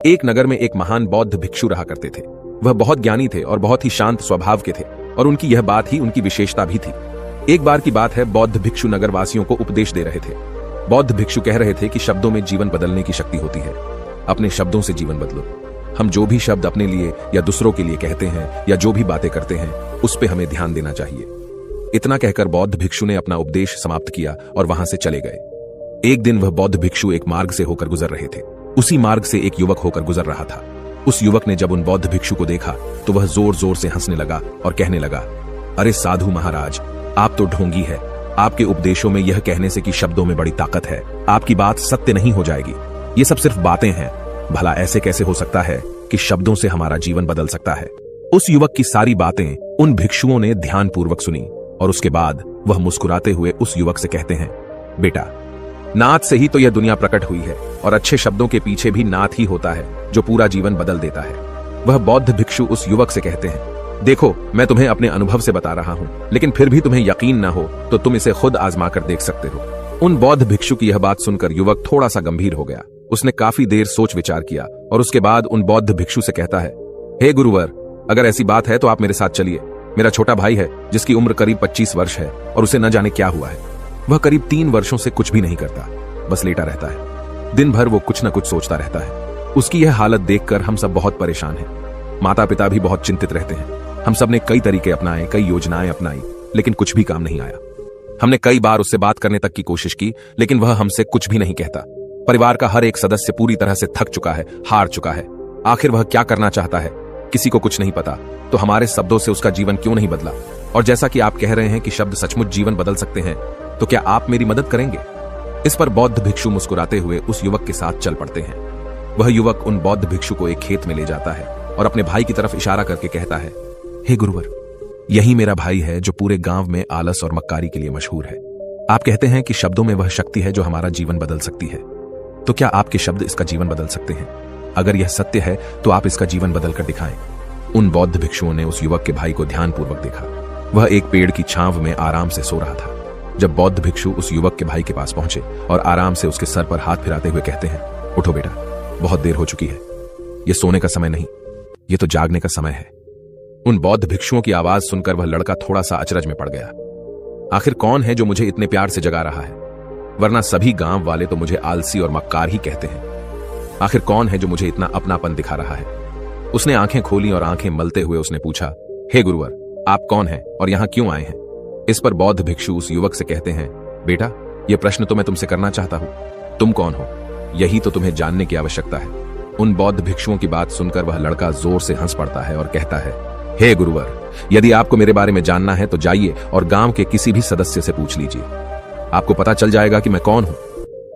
एक नगर में एक महान बौद्ध भिक्षु रहा करते थे। वह बहुत ज्ञानी थे और बहुत ही शांत स्वभाव के थे और उनकी यह बात ही उनकी विशेषता भी थी। एक बार की बात है, बौद्ध भिक्षु नगर वासियों को उपदेश दे रहे थे। बौद्ध भिक्षु कह रहे थे कि शब्दों में जीवन बदलने की शक्ति होती है। अपने शब्दों से जीवन बदलो। हम जो भी शब्द अपने लिए या दूसरों के लिए कहते हैं या जो भी बातें करते हैं उस पे हमें ध्यान देना चाहिए। इतना कहकर बौद्ध भिक्षु ने अपना उपदेश समाप्त किया और वहां से चले गए। एक दिन वह बौद्ध भिक्षु एक मार्ग से होकर गुजर रहे थे। उसी मार्ग से एक युवक होकर गुजर रहा था। उस युवक ने जब उन बौद्ध भिक्षु को देखा तो वह जोर जोर से हंसने लगा और कहने लगा, अरे साधु महाराज, आप तो ढोंगी है। आपके उपदेशों में यह कहने से कि शब्दों में बड़ी ताकत है, आपकी बात सत्य नहीं हो जाएगी। ये सब सिर्फ बातें हैं। भला ऐसे कैसे हो सकता है कि शब्दों से हमारा जीवन बदल सकता है। उस युवक की सारी बातें उन भिक्षुओं ने ध्यानपूर्वक सुनी और उसके बाद वह मुस्कुराते हुए उस युवक से कहते हैं, बेटा, नाथ से ही तो यह दुनिया प्रकट हुई है और अच्छे शब्दों के पीछे भी नाथ ही होता है जो पूरा जीवन बदल देता है। वह बौद्ध भिक्षु उस युवक से कहते हैं, देखो, मैं तुम्हें अपने अनुभव से बता रहा हूं, लेकिन फिर भी तुम्हें यकीन न हो तो तुम इसे खुद आजमा कर देख सकते हो। उन बौद्ध भिक्षु की यह बात सुनकर युवक थोड़ा सा गंभीर हो गया। उसने काफी देर सोच विचार किया और उसके बाद उन बौद्ध भिक्षु से कहता है, हे गुरुवर, अगर ऐसी बात है तो आप मेरे साथ चलिए। मेरा छोटा भाई है जिसकी उम्र करीब 25 वर्ष है और उसे न जाने क्या हुआ है। वह करीब 3 वर्षों से कुछ भी नहीं करता, बस लेटा रहता है। दिन भर वो कुछ न कुछ सोचता रहता है। उसकी यह हालत देखकर हम सब बहुत परेशान हैं। माता पिता भी बहुत चिंतित रहते हैं। हम सब ने कई तरीके अपनाए, कई योजनाएं अपनाई, लेकिन कुछ भी काम नहीं आया। हमने कई बार उससे बात करने तक की कोशिश की, लेकिन वह हमसे कुछ भी नहीं कहता। परिवार का हर एक सदस्य पूरी तरह से थक चुका है, हार चुका है। आखिर वह क्या करना चाहता है, किसी को कुछ नहीं पता। तो हमारे शब्दों से उसका जीवन क्यों नहीं बदला? और जैसा कि आप कह रहे हैं कि शब्द सचमुच जीवन बदल सकते हैं, तो क्या आप मेरी मदद करेंगे? इस पर बौद्ध भिक्षु मुस्कुराते हुए उस युवक के साथ चल पड़ते हैं। वह युवक उन बौद्ध भिक्षु को एक खेत में ले जाता है और अपने भाई की तरफ इशारा करके कहता है, हे गुरुवर, यही मेरा भाई है जो पूरे गांव में आलस और मक्कारी के लिए मशहूर है। आप कहते हैं कि शब्दों में वह शक्ति है जो हमारा जीवन बदल सकती है। तो क्या आपके शब्द इसका जीवन बदल सकते हैं? अगर यह सत्य है तो आप इसका जीवन बदल कर दिखाएं। उन बौद्ध भिक्षुओं ने उस युवक के भाई को ध्यानपूर्वक देखा। वह एक पेड़ की छांव में आराम से सो रहा था। जब बौद्ध भिक्षु उस युवक के भाई के पास पहुंचे और आराम से उसके सर पर हाथ फिराते हुए कहते हैं, उठो बेटा, बहुत देर हो चुकी है। यह सोने का समय नहीं, यह तो जागने का समय है। उन बौद्ध भिक्षुओं की आवाज सुनकर वह लड़का थोड़ा सा अचरज में पड़ गया। आखिर कौन है जो मुझे इतने प्यार से जगा रहा है? वरना सभी गांव वाले तो मुझे आलसी और मक्कार ही कहते हैं। आखिर कौन है जो मुझे इतना अपनापन दिखा रहा है? उसने आंखें खोली और आंखें मलते हुए उसने पूछा, हे गुरुवर, आप कौन हैं और यहां क्यों आए हैं? इस पर बौद्ध भिक्षु उस युवक से कहते हैं, बेटा, यह प्रश्न तो मैं तुमसे करना चाहता हूं। तुम कौन हो, यही तो तुम्हें जानने की आवश्यकता है। उन बौद्ध भिक्षुओं की बात सुनकर वह लड़का जोर से हंस पड़ता है और कहता है, हे गुरुवर, यदि आपको मेरे बारे में जानना है तो जाइए और गांव के किसी भी सदस्य से पूछ लीजिए। आपको पता चल जाएगा कि मैं कौन हूं।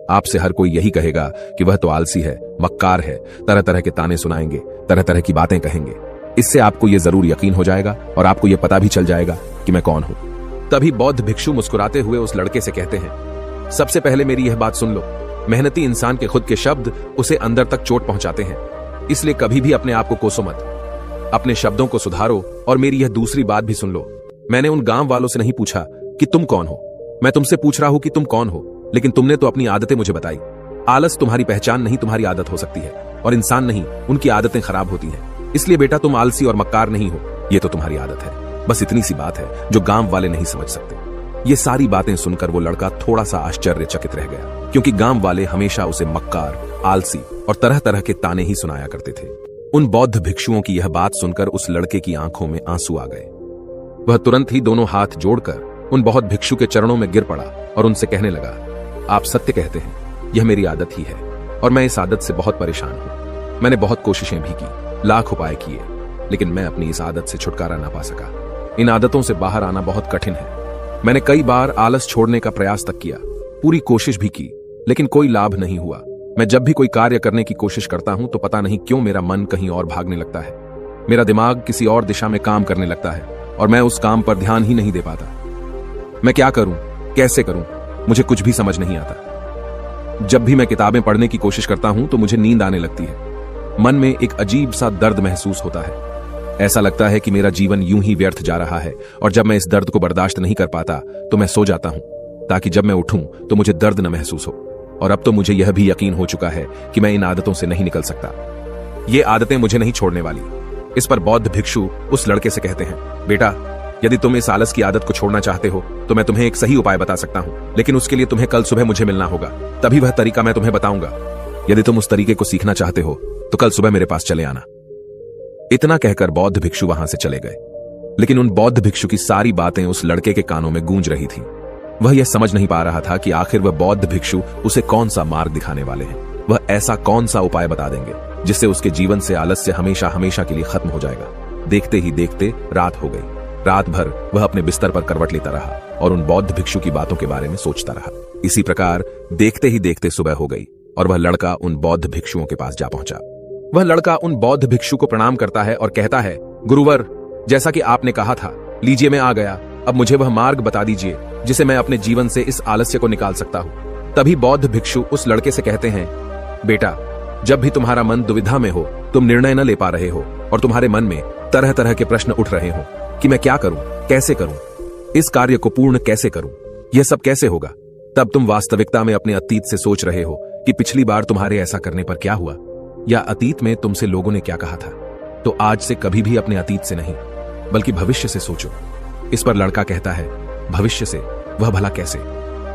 आपसे हर कोई यही कहेगा कि वह तो आलसी है, मक्कार है, तरह तरह के ताने सुनाएंगे, तरह तरह की बातें कहेंगे। इससे आपको यह जरूर यकीन हो जाएगा और आपको यह पता भी चल जाएगा कि मैं कौन हूं। तभी बौद्ध भिक्षु मुस्कुराते हुए उस लड़के से कहते हैं, सबसे पहले मेरी यह बात सुन लो। मेहनती इंसान के खुद के शब्द उसे अंदर तक चोट पहुंचाते हैं, इसलिए कभी भी अपने आप को कोसो मत। अपने शब्दों को सुधारो। और मेरी यह दूसरी बात भी सुन लो। मैंने उन गांव वालों से नहीं पूछा कि तुम कौन हो, मैं तुमसे पूछ रहा हूं कि तुम कौन हो, लेकिन तुमने तो अपनी आदतें मुझे बताई। आलस तुम्हारी पहचान नहीं, तुम्हारी आदत हो सकती है, और इंसान नहीं, उनकी आदतें खराब होती हैं। इसलिए बेटा, तुम आलसी और मक्कार नहीं हो, यह तो तुम्हारी आदत है। बस इतनी सी बात है जो गांव वाले नहीं समझ सकते। ये सारी बातें सुनकर वो लड़का थोड़ा सा आश्चर्यचकित रह गया, क्योंकि गांव वाले हमेशा उसे मक्कार, आलसी और तरह तरह के ताने ही सुनाया करते थे। उन बौद्ध भिक्षुओं की यह बात सुनकर उस लड़के की आंखों में आंसू आ गए। वह तुरंत ही दोनों हाथ जोड़कर उन बौद्ध भिक्षु के चरणों में गिर पड़ा और उनसे कहने लगा, आप सत्य कहते हैं, यह मेरी आदत ही है और मैं इस आदत से बहुत परेशान हूं। मैंने बहुत कोशिशें भी की, लाख उपाय किए, लेकिन मैं अपनी इस आदत से छुटकारा ना पा सका। इन आदतों से बाहर आना बहुत कठिन है। मैंने कई बार आलस छोड़ने का प्रयास तक किया, पूरी कोशिश भी की, लेकिन कोई लाभ नहीं हुआ। मैं जब भी कोई कार्य करने की कोशिश करता हूं तो पता नहीं क्यों मेरा मन कहीं और भागने लगता है। मेरा दिमाग किसी और दिशा में काम करने लगता है और मैं उस काम पर ध्यान ही नहीं दे पाता। मैं क्या करूं, कैसे करूं, मुझे कुछ भी समझ नहीं आता। जब भी मैं किताबें पढ़ने की कोशिश करता हूं तो मुझे नींद आने लगती है। मन में एक अजीब सा दर्द महसूस होता है। ऐसा लगता है कि मेरा जीवन यूं ही व्यर्थ जा रहा है, और जब मैं इस दर्द को बर्दाश्त नहीं कर पाता तो मैं सो जाता हूं, ताकि जब मैं उठूं तो मुझे दर्द न महसूस हो। और अब तो मुझे यह भी यकीन हो चुका है कि मैं इन आदतों से नहीं निकल सकता। ये आदतें मुझे नहीं छोड़ने वाली। इस पर बौद्ध भिक्षु उस लड़के से कहते हैं, बेटा, यदि तुम इस आलस की आदत को छोड़ना चाहते हो तो मैं तुम्हें एक सही उपाय बता सकता हूं, लेकिन उसके लिए तुम्हें कल सुबह मुझे मिलना होगा, तभी वह तरीका मैं तुम्हें बताऊंगा। यदि तुम उस तरीके को सीखना चाहते हो तो कल सुबह मेरे पास चले आना। इतना कहकर बौद्ध भिक्षु वहां से चले गए। लेकिन उन बौद्ध भिक्षु की सारी बातें उस लड़के के कानों में गूंज रही थी। वह यह समझ नहीं पा रहा था कि आखिर वह बौद्ध भिक्षु उसे कौन सा मार्ग दिखाने वाले हैं। वह ऐसा कौन सा उपाय बता देंगे जिससे उसके जीवन से आलस्य हमेशा हमेशा के लिए खत्म हो जाएगा। देखते ही देखते रात हो गई। रात भर वह अपने बिस्तर पर करवट लेता रहा और उन बौद्ध भिक्षु की बातों के बारे में सोचता रहा। इसी प्रकार देखते ही देखते सुबह हो गई और वह लड़का उन बौद्ध भिक्षुओं के पास जा पहुंचा। वह लड़का उन बौद्ध भिक्षु को प्रणाम करता है और कहता है, गुरुवर, जैसा कि आपने कहा था, लीजिए मैं आ गया। अब मुझे वह मार्ग बता दीजिए जिसे मैं अपने जीवन से इस आलस्य को निकाल सकता हूं। तभी बौद्ध भिक्षु उस लड़के से कहते हैं, बेटा, जब भी तुम्हारा मन दुविधा में हो, तुम निर्णय न ले पा रहे हो और तुम्हारे मन में तरह तरह के प्रश्न उठ रहे हो कि मैं क्या करूं, कैसे करूं, इस कार्य को पूर्ण कैसे करूं, यह सब कैसे होगा, तब तुम वास्तविकता में अपने अतीत से सोच रहे हो कि पिछली बार तुम्हारे ऐसा करने पर क्या हुआ, या अतीत में तुमसे लोगों ने क्या कहा था। तो आज से कभी भी अपने अतीत से नहीं बल्कि भविष्य से सोचो। इस पर लड़का कहता है, भविष्य से? वह भला कैसे?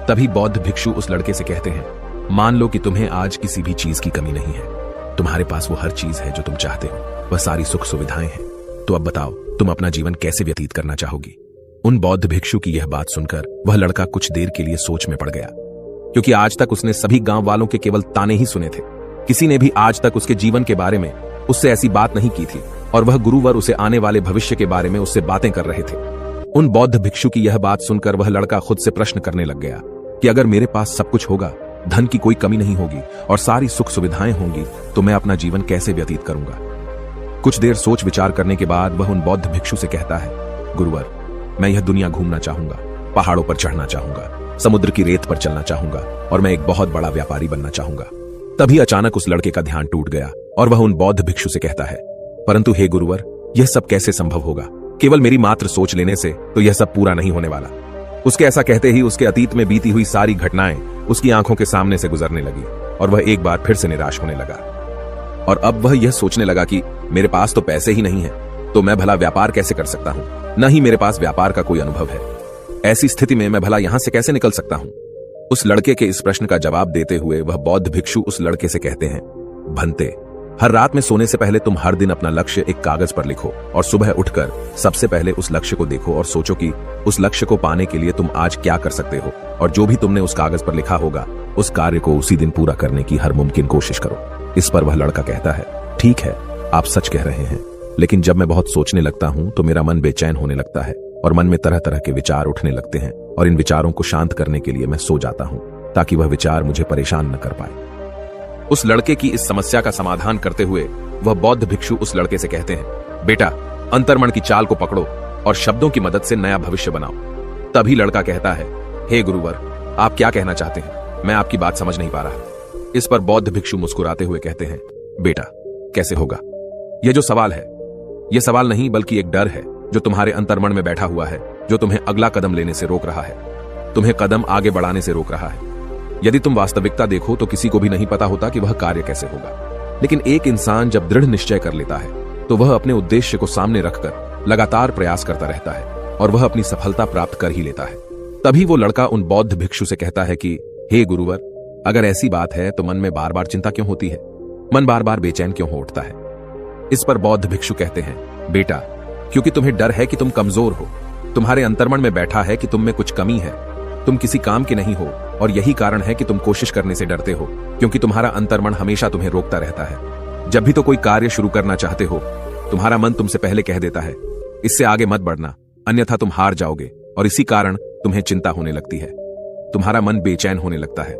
तभी बौद्ध भिक्षु उस लड़के से कहते हैं, मान लो कि तुम्हें आज किसी भी चीज की कमी नहीं है, तुम्हारे पास वो हर चीज है जो तुम चाहते हो, वह सारी सुख सुविधाएं हैं। तो अब बताओ, तुम अपना जीवन कैसे व्यतीत करना चाहोगी? उन बौद्ध भिक्षु की यह बात सुनकर वह लड़का कुछ देर के लिए सोच में पड़ गया, क्योंकि आज तक उसने सभी गांव वालों के केवल ताने ही सुने थे। किसी ने भी आज तक उसके जीवन के बारे में उससे ऐसी बात नहीं की थी और वह गुरुवर उसे आने वाले भविष्य के बारे में उससे बातें कर रहे थे। उन बौद्ध भिक्षु की यह बात सुनकर वह लड़का खुद से प्रश्न करने लग गया कि अगर मेरे पास सब कुछ होगा, धन की कोई कमी नहीं होगी और सारी सुख सुविधाएं होंगी, तो मैं अपना जीवन कैसे व्यतीत करूंगा? कुछ देर सोच विचार करने के बाद वह उन बौद्ध भिक्षु से कहता है, गुरुवर, मैं यह दुनिया घूमना चाहूंगा, पहाड़ों पर चढ़ना चाहूंगा, समुद्र की रेत पर चलना चाहूंगा और मैं एक बहुत बड़ा व्यापारी बनना चाहूंगा। तभी अचानक उस लड़के का ध्यान टूट गया और वह उन बौद्ध भिक्षु से कहता है, परंतु हे गुरुवर, यह सब कैसे संभव होगा? केवल मेरी मात्र सोच लेने से तो यह सब पूरा नहीं होने वाला। उसके ऐसा कहते ही उसके अतीत में बीती हुई सारी घटनाएं उसकी आंखों के सामने से गुजरने लगी और वह एक बार फिर से निराश होने लगा। और अब वह यह सोचने लगा कि मेरे पास तो पैसे ही नहीं है, तो मैं भला व्यापार कैसे कर सकता हूं? न ही मेरे पास व्यापार का कोई अनुभव है। ऐसी स्थिति में मैं भला यहां से कैसे निकल सकता हूं? उस लड़के के इस प्रश्न का जवाब देते हुए वह बौद्ध भिक्षु उस लड़के से कहते हैं, भंते, हर रात में सोने से पहले तुम हर दिन अपना लक्ष्य एक कागज पर लिखो और सुबह उठकर सबसे पहले उस लक्ष्य को देखो और सोचो कि उस लक्ष्य को पाने के लिए तुम आज क्या कर सकते हो, और जो भी तुमने उस कागज पर लिखा होगा उस कार्य को उसी दिन पूरा करने की हर मुमकिन कोशिश करो। इस पर वह लड़का कहता है, ठीक है, आप सच कह रहे हैं, लेकिन जब मैं बहुत सोचने लगता हूं तो मेरा मन बेचैन होने लगता है और मन में तरह तरह के विचार उठने लगते हैं और इन विचारों को शांत करने के लिए मैं सो जाता हूं ताकि वह विचार मुझे परेशान न कर पाए। उस लड़के की इस समस्या का समाधान करते हुए वह बौद्ध भिक्षु उस लड़के से कहते हैं, बेटा, अंतर्मन की चाल को पकड़ो और शब्दों की मदद से नया भविष्य बनाओ। तभी लड़का कहता है, हे गुरुवर, आप क्या कहना चाहते हैं? मैं आपकी बात समझ नहीं पा रहा। इस पर बौद्ध भिक्षु मुस्कुराते हुए कहते हैं, बेटा, कैसे होगा? यह जो सवाल है, यह सवाल नहीं बल्कि एक डर है जो तुम्हारे अंतर्मन में बैठा हुआ है, जो तुम्हें अगला कदम लेने से रोक रहा है, तुम्हें कदम आगे बढ़ाने से रोक रहा है। यदि तुम वास्तविकता देखो तो किसी को भी नहीं पता होता कि वह कार्य कैसे होगा, लेकिन एक इंसान जब दृढ़ निश्चय कर लेता है तो वह अपने उद्देश्य को सामने रखकर लगातार प्रयास करता रहता है और वह अपनी सफलता प्राप्त कर ही लेता है। तभी वो लड़का उन बौद्ध भिक्षु से कहता है कि हे गुरुवर, अगर ऐसी बात है तो मन में बार बार चिंता क्यों होती है? मन बार बार बेचैन क्यों हो उठता है? इस पर बौद्ध भिक्षु कहते हैं, बेटा, क्योंकि तुम्हें डर है कि तुम कमजोर हो, तुम्हारे अंतर्मन में बैठा है कि तुम में कुछ कमी है, तुम किसी काम के नहीं हो, और यही कारण है कि तुम कोशिश करने से डरते हो, क्योंकि तुम्हारा अंतर्मन हमेशा तुम्हें रोकता रहता है। जब भी तो कोई कार्य शुरू करना चाहते हो, तुम्हारा मन तुमसे पहले कह देता है, इससे आगे मत बढ़ना, अन्यथा तुम हार जाओगे, और इसी कारण तुम्हें चिंता होने लगती है, तुम्हारा मन बेचैन होने लगता है।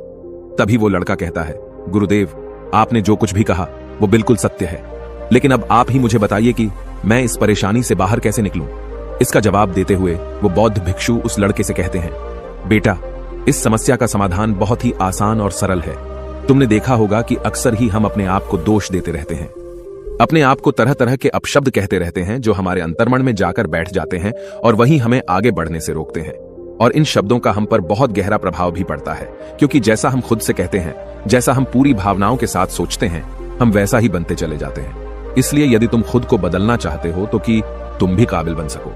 तभी वो लड़का कहता है, गुरुदेव, आपने जो कुछ भी कहा वो बिल्कुल सत्य है, लेकिन अब आप ही मुझे बताइए कि मैं इस परेशानी से बाहर कैसे निकलूं? इसका जवाब देते हुए वो बौद्ध भिक्षु उस लड़के से कहते हैं, बेटा, इस समस्या का समाधान बहुत ही आसान और सरल है। तुमने देखा होगा कि अक्सर ही हम अपने आप को दोष देते रहते हैं, अपने आप को तरह तरह के अपशब्द कहते रहते हैं जो हमारे अंतर्मन में जाकर बैठ जाते हैं और वही हमें आगे बढ़ने से रोकते हैं। और इन शब्दों का हम पर बहुत गहरा प्रभाव भी पड़ता है, क्योंकि जैसा हम खुद से कहते हैं, जैसा हम पूरी भावनाओं के साथ सोचते हैं, हम वैसा ही बनते चले जाते हैं। इसलिए यदि तुम खुद को बदलना चाहते हो तो कि तुम भी काबिल बन सको,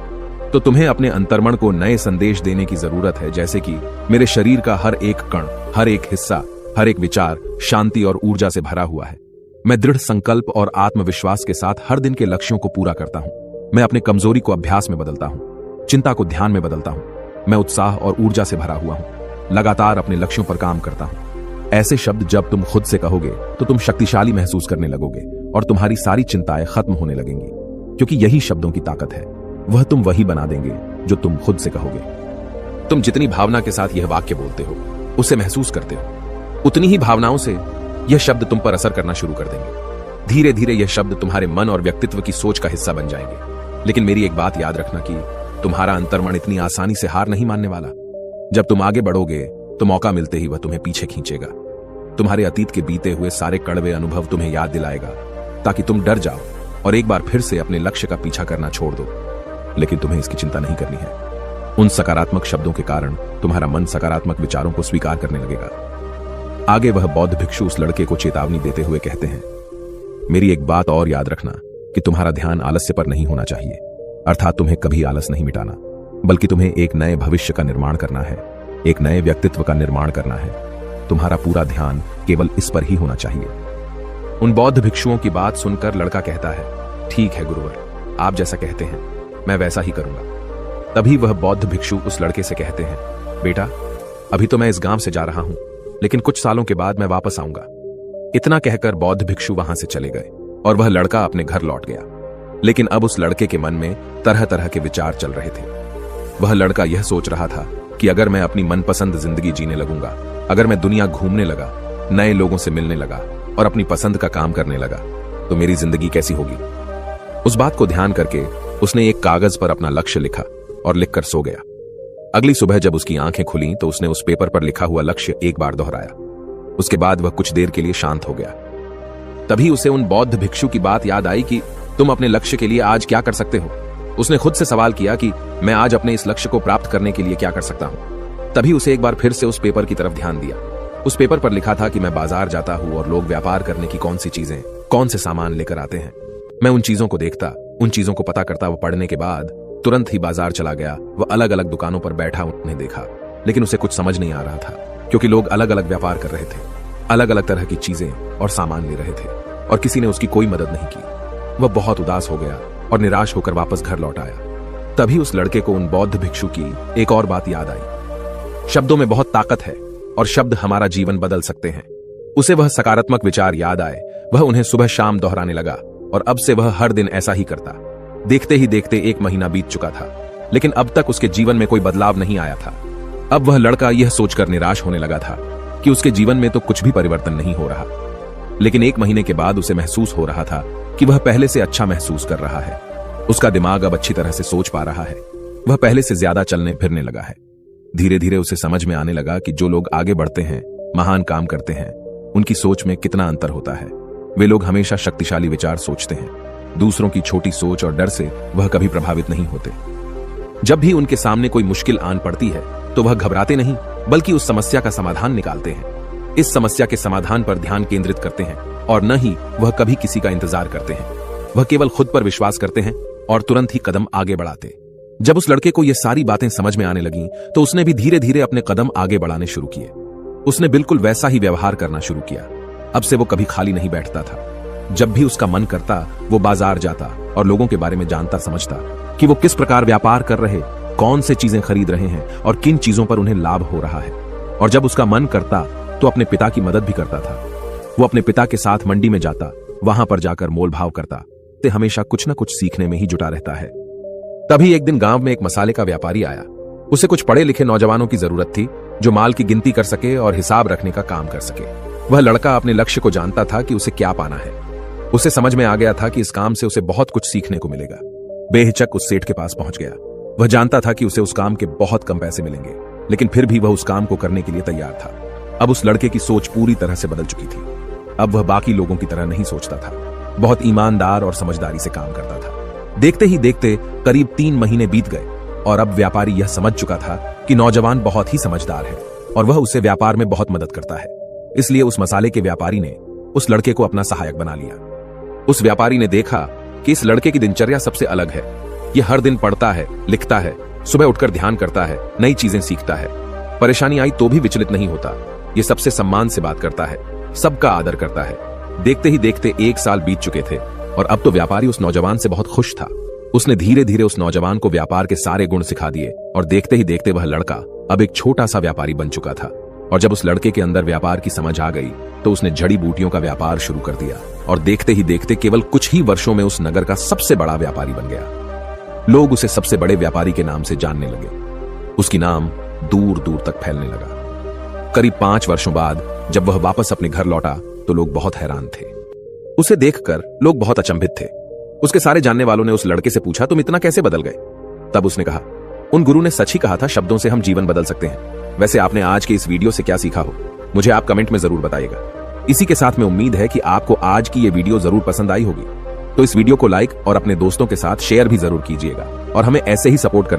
तो तुम्हें अपने अंतर्मन को नए संदेश देने की जरूरत है, जैसे कि मेरे शरीर का हर एक कण, हर एक हिस्सा, हर एक विचार शांति और ऊर्जा से भरा हुआ है। मैं दृढ़ संकल्प और आत्मविश्वास के साथ हर दिन के लक्ष्यों को पूरा करता हूं। मैं अपने कमजोरी को अभ्यास में बदलता हूं, चिंता को ध्यान में बदलता हूं। मैं उत्साह और ऊर्जा से भरा हुआ हूं, लगातार अपने लक्ष्यों पर काम करता हूं। ऐसे शब्द जब तुम खुद से कहोगे तो तुम शक्तिशाली महसूस करने लगोगे और तुम्हारी सारी चिंताएं खत्म होने लगेंगी, क्योंकि यही शब्दों की ताकत है। वह तुम वही बना देंगे जो तुम खुद से कहोगे। तुम जितनी भावना के साथ यह वाक्य बोलते हो, उसे महसूस करते हो, उतनी ही भावनाओं से यह शब्द तुम पर असर करना शुरू कर देंगे। धीरे धीरे यह शब्द तुम्हारे मन और व्यक्तित्व की सोच का हिस्सा बन जाएंगे। लेकिन मेरी एक बात याद रखना कि तुम्हारा अंतर्मन इतनी आसानी से हार नहीं मानने वाला। जब तुम आगे बढ़ोगे तो मौका मिलते ही वह तुम्हें पीछे खींचेगा। तुम्हारे अतीत के बीते हुए सारे कड़वे अनुभव तुम्हें याद दिलाएगा, ताकि तुम डर जाओ और एक बार फिर से अपने लक्ष्य का पीछा करना छोड़ दो। लेकिन तुम्हें इसकी चिंता नहीं करनी है। उन सकारात्मक शब्दों के कारण तुम्हारा मन सकारात्मक विचारों को स्वीकार करने लगेगा। आगे वह बौद्ध भिक्षु उस लड़के को चेतावनी देते हुए कहते हैं, मेरी एक बात और याद रखना कि तुम्हारा ध्यान आलस्य पर नहीं होना चाहिए। अर्थात तुम्हें कभी आलस नहीं मिटाना, बल्कि तुम्हें एक नए भविष्य का निर्माण करना है, एक नए व्यक्तित्व का निर्माण करना है। तुम्हारा पूरा ध्यान केवल इस पर ही होना चाहिए। उन बौद्ध भिक्षुओं की बात सुनकर लड़का कहता है, ठीक है गुरुवर, आप जैसा कहते हैं मैं वैसा ही करूंगा। तभी वह बौद्ध भिक्षु उस लड़के से कहते हैं, बेटा, अभी तो मैं इस गांव से जा रहा हूं, लेकिन कुछ सालों के बाद मैं वापस आऊंगा। इतना कहकर बौद्ध भिक्षु वहां से चले गए और वह लड़का अपने घर लौट गया। लेकिन अब उस लड़के के मन में तरह तरह के विचार चल रहे थे। वह लड़का यह सोच रहा था कि अगर मैं अपनी मनपसंद जिंदगी जीने लगूंगा, अगर मैं दुनिया घूमने लगा, नए लोगों से मिलने लगा और अपनी पसंद का काम करने लगा, तो मेरी जिंदगी कैसी होगी। उस बात को ध्यान करके उसने एक कागज पर अपना लक्ष्य लिखा और लिखकर सो गया। अगली सुबह जब उसकी आंखें खुली तो उसने उस पेपर पर लिखा हुआ लक्ष्य एक बार दोहराया। उसके बाद वह कुछ देर के लिए शांत हो गया। तभी उसे उन बौद्ध भिक्षु की बात याद आई कि तुम अपने लक्ष्य के लिए आज क्या कर सकते हो। उसने खुद से सवाल किया कि मैं आज अपने इस लक्ष्य को प्राप्त करने के लिए क्या कर सकता हूं। तभी उसे एक बार फिर से उस पेपर की तरफ ध्यान दिया। उस पेपर पर लिखा था कि मैं बाजार जाता हूं और लोग व्यापार करने की कौन सी चीजें, कौन से सामान लेकर आते हैं। मैं उन चीजों को देखता, उन चीजों को पता करता। वह पढ़ने के बाद तुरंत ही बाजार चला गया। वह अलग अलग दुकानों पर बैठा उन्हें देखा, लेकिन उसे कुछ समझ नहीं आ रहा था, क्योंकि लोग अलग अलग व्यापार कर रहे थे, अलग अलग तरह की चीजें और सामान ले रहे थे और किसी ने उसकी कोई मदद नहीं की। वह बहुत उदास हो गया और निराश होकर वापस घर लौट आया। तभी उस लड़के को उन बौद्ध भिक्षु की एक और बात याद आई। शब्दों में बहुत ताकत है और शब्द हमारा जीवन बदल सकते हैं। उसे वह सकारात्मक विचार याद आए। वह उन्हें सुबह शाम दोहराने लगा और अब से वह हर दिन ऐसा ही करता। देखते ही देखते 1 महीना बीत चुका था, लेकिन अब तक उसके जीवन में कोई बदलाव नहीं आया था। अब वह लड़का यह सोचकर निराश होने लगा था कि उसके जीवन में तो कुछ भी परिवर्तन नहीं हो रहा। लेकिन 1 महीने के बाद उसे महसूस हो रहा था कि वह पहले से अच्छा महसूस कर रहा है। उसका दिमाग अब अच्छी तरह से सोच पा रहा है। वह पहले से ज्यादा चलने फिरने लगा है। धीरे धीरे उसे समझ में आने लगा कि जो लोग आगे बढ़ते हैं, महान काम करते हैं, उनकी सोच में कितना अंतर होता है। वे लोग हमेशा शक्तिशाली विचार सोचते हैं। दूसरों की छोटी सोच और डर से वह कभी प्रभावित नहीं होते। जब भी उनके सामने कोई मुश्किल आन पड़ती है तो वह घबराते नहीं, बल्कि उस समस्या का समाधान निकालते हैं। इस समस्या के समाधान पर ध्यान केंद्रित करते हैं और न ही वह कभी किसी का इंतजार करते हैं। वह केवल खुद पर विश्वास करते हैं और तुरंत ही कदम आगे बढ़ाते। जब उस लड़के को ये सारी बातें समझ में आने लगीं, तो उसने भी धीरे धीरे अपने कदम आगे बढ़ाने शुरू किए। उसने बिल्कुल वैसा ही व्यवहार करना शुरू किया। अब से वो कभी खाली नहीं बैठता था। जब भी उसका मन करता, वो बाजार जाता और लोगों के बारे में जानता समझता कि वो किस प्रकार व्यापार कर रहे, कौन से चीजें खरीद रहे हैं और किन चीजों पर उन्हें लाभ हो रहा है। और जब उसका मन करता तो अपने पिता की मदद भी करता था। वो अपने पिता के साथ मंडी में जाता, वहां पर जाकर मोल भाव करता। ते हमेशा कुछ न कुछ सीखने में ही जुटा रहता है। तभी एक दिन गांव में एक मसाले का व्यापारी आया। उसे कुछ पढ़े लिखे नौजवानों की जरूरत थी जो माल की गिनती कर सके और हिसाब रखने का काम कर सके। वह लड़का अपने लक्ष्य को जानता था कि उसे क्या पाना है। उसे समझ में आ गया था कि इस काम से उसे बहुत कुछ सीखने को मिलेगा। बेहिचक उस सेठ के पास पहुंच गया। वह जानता था कि उसे उस काम के बहुत कम पैसे मिलेंगे, लेकिन फिर भी वह उस काम को करने के लिए तैयार था। अब उस लड़के की सोच पूरी तरह से बदल चुकी थी। अब वह बाकी लोगों की तरह नहीं सोचता था, बहुत ईमानदार और समझदारी से काम करता था। देखते ही देखते करीब 3 महीने बीत गए और अब व्यापारी यह समझ चुका था कि नौजवान बहुत ही समझदार है और वह उसे व्यापार में बहुत मदद करता है। इसलिए उस मसाले के व्यापारी ने उस लड़के को अपना सहायक बना लिया। उस व्यापारी ने देखा कि इस लड़के की दिनचर्या सबसे अलग है। ये हर दिन पढ़ता है, लिखता है, सुबह उठकर ध्यान करता है, नई चीजें सीखता है, परेशानी आई तो भी विचलित नहीं होता। ये सबसे सम्मान से बात करता है, सबका आदर करता है। देखते ही देखते 1 साल बीत चुके थे और अब तो व्यापारी उस नौजवान से बहुत खुश था। उसने धीरे धीरे उस नौजवान को व्यापार के सारे गुण सिखा दिए और देखते ही देखते वह लड़का अब एक छोटा सा व्यापारी बन चुका था। और जब उस लड़के के अंदर व्यापार की समझ आ गई तो उसने जड़ी बूटियों का व्यापार शुरू कर दिया और देखते ही देखते केवल कुछ ही वर्षों में उस नगर का सबसे बड़ा व्यापारी बन गया। लोग उसे सबसे बड़े व्यापारी के नाम से जानने लगे। उसकी नाम दूर दूर तक फैलने लगा। करीब 5 वर्षों बाद जब वह वापस अपने घर लौटा तो लोग बहुत हैरान थे। उसे देखकर लोग बहुत अचंभित थे। उसके सारे जानने वालों ने उस लड़के से पूछा, तुम इतना कैसे बदल गए? तब उसने कहा, उन गुरु ने सच ही कहा था, शब्दों से हम जीवन बदल सकते हैं। वैसे आपने आज के इस वीडियो से क्या सीखा हो, मुझे आप कमेंट में जरूर बताइएगा। इसी के साथ में उम्मीद है कि आपको आज की ये वीडियो जरूर पसंद आई होगी। तो इस वीडियो को लाइक और अपने दोस्तों के साथ शेयर भी जरूर कीजिएगा और हमें ऐसे ही सपोर्ट कर